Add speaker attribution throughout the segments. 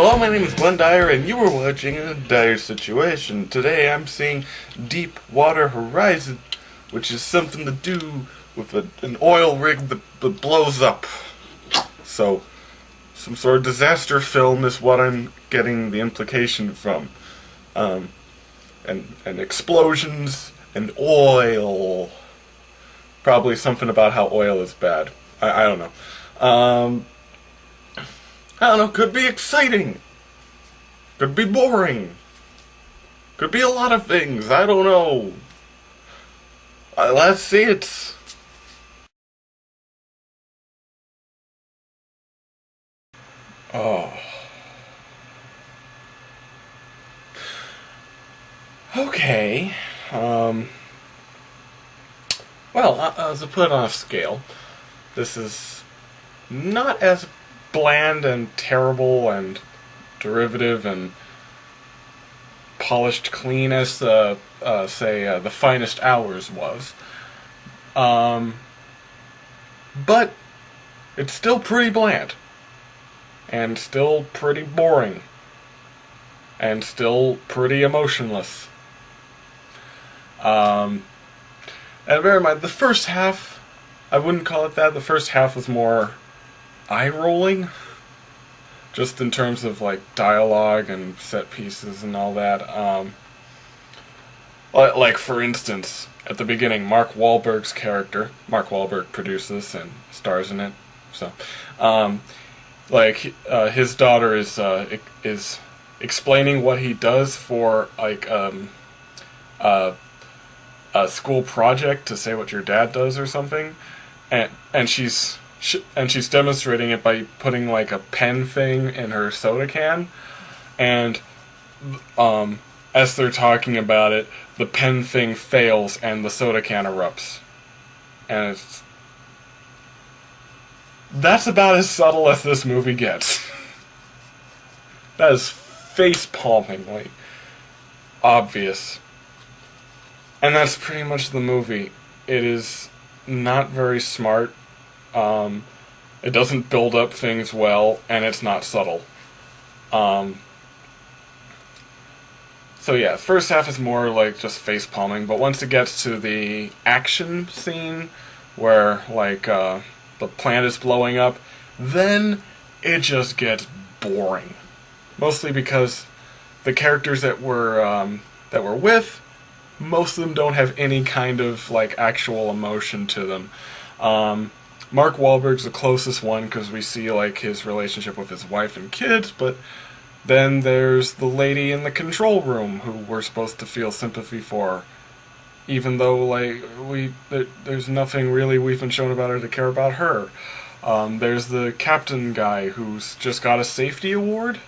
Speaker 1: Hello, my name is Glenn Dyer, and you are watching a Dyer-Situation. Today I'm seeing Deepwater Horizon, which is something to do with an oil rig that blows up. So, some sort of disaster film is what I'm getting the implication from. And explosions and oil. Probably something about how oil is bad. I don't know. I don't know, could be exciting. Could be boring. Could be a lot of things, I don't know. Let's see it. Oh. Okay. Well, to put it on a scale, this is not as bland and terrible and derivative and polished clean as say The Finest Hours was. But it's still pretty bland. And still pretty boring. And still pretty emotionless. And bear in mind, the first half, I wouldn't call it that. The first half was more eye-rolling, just in terms of like dialogue and set pieces and all that. Like for instance, at the beginning, Mark Wahlberg's character, Mark Wahlberg produces and stars in it. So, his daughter is explaining what he does for like a school project to say what your dad does or something, and she's demonstrating it by putting like a pen thing in her soda can, and as they're talking about it, the pen thing fails and the soda can erupts, and that's about as subtle as this movie gets. That is face-palmingly obvious. And that's pretty much the movie. It is not very smart. It doesn't build up things well, and it's not subtle. So yeah, first half is more like just face-palming, but once it gets to the action scene, where like the plant is blowing up, then it just gets boring. Mostly because the characters that we're with, most of them don't have any kind of like actual emotion to them. Mark Wahlberg's the closest one because we see like his relationship with his wife and kids, but then there's the lady in the control room who we're supposed to feel sympathy for, even though like there's nothing really we've been shown about her to care about her. There's the captain guy who's just got a safety award,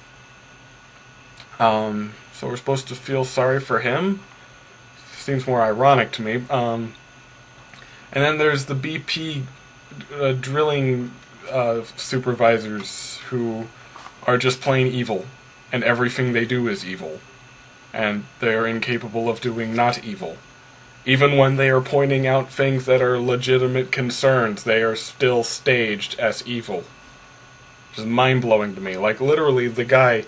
Speaker 1: so we're supposed to feel sorry for him. Seems more ironic to me. And then there's the BP drilling supervisors who are just plain evil, and everything they do is evil, and they're incapable of doing not evil. Even when they are pointing out things that are legitimate concerns, they are still staged as evil. Which is mind-blowing to me. Like, literally, the guy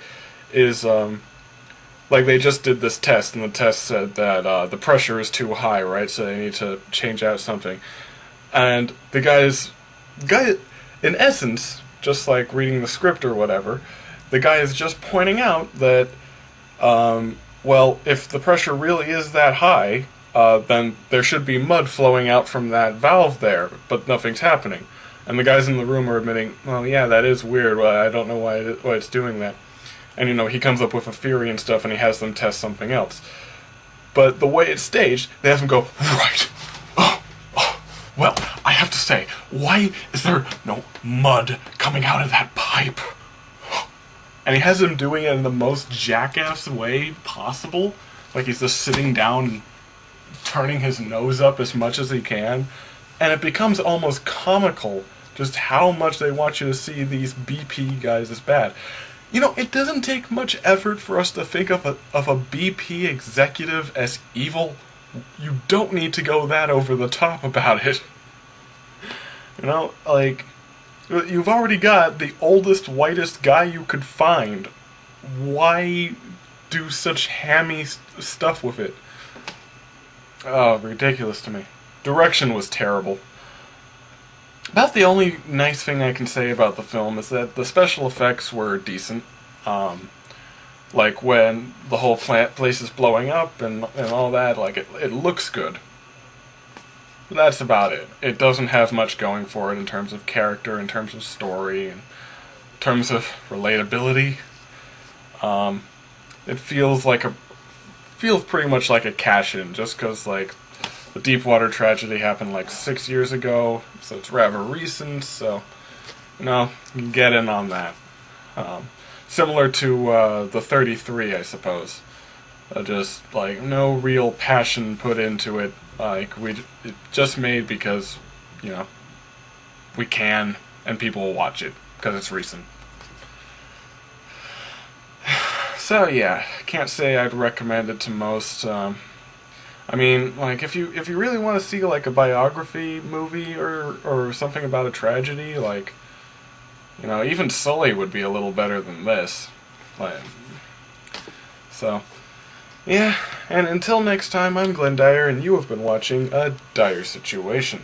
Speaker 1: is, like, they just did this test, and the test said that the pressure is too high, right? So they need to change out something. And the guy, in essence, just like reading the script or whatever, the guy is just pointing out that, well, if the pressure really is that high, then there should be mud flowing out from that valve there, but nothing's happening. And the guys in the room are admitting, well, yeah, that is weird. Well, I don't know why it's doing that. And, you know, he comes up with a theory and stuff, and he has them test something else. But the way it's staged, they have him go, right. Well, I have to say, why is there no mud coming out of that pipe? And he has him doing it in the most jackass way possible. Like he's just sitting down and turning his nose up as much as he can. And it becomes almost comical just how much they want you to see these BP guys as bad. You know, it doesn't take much effort for us to think of a BP executive as evil. You don't need to go that over the top about it. You know, like, you've already got the oldest, whitest guy you could find why do such hammy stuff with it? Oh, ridiculous to me. Direction was terrible. About the only nice thing I can say about the film is that the special effects were decent. Like when the whole place is blowing up and all that, like it looks good. That's about it. It doesn't have much going for it in terms of character, in terms of story, in terms of relatability. It feels pretty much like a cash-in, just because like the Deepwater tragedy happened like 6 years ago, so it's rather recent. So you can get in on that. Similar to the 33, I suppose. Just like no real passion put into it. Like it just made because we can, and people will watch it because it's recent. So yeah, can't say I'd recommend it to most. I mean, like if you really want to see like a biography movie or something about a tragedy, like even Sully would be a little better than this. Like, so yeah, and until next time, I'm Glenn Dyer, and you have been watching A Dire Situation.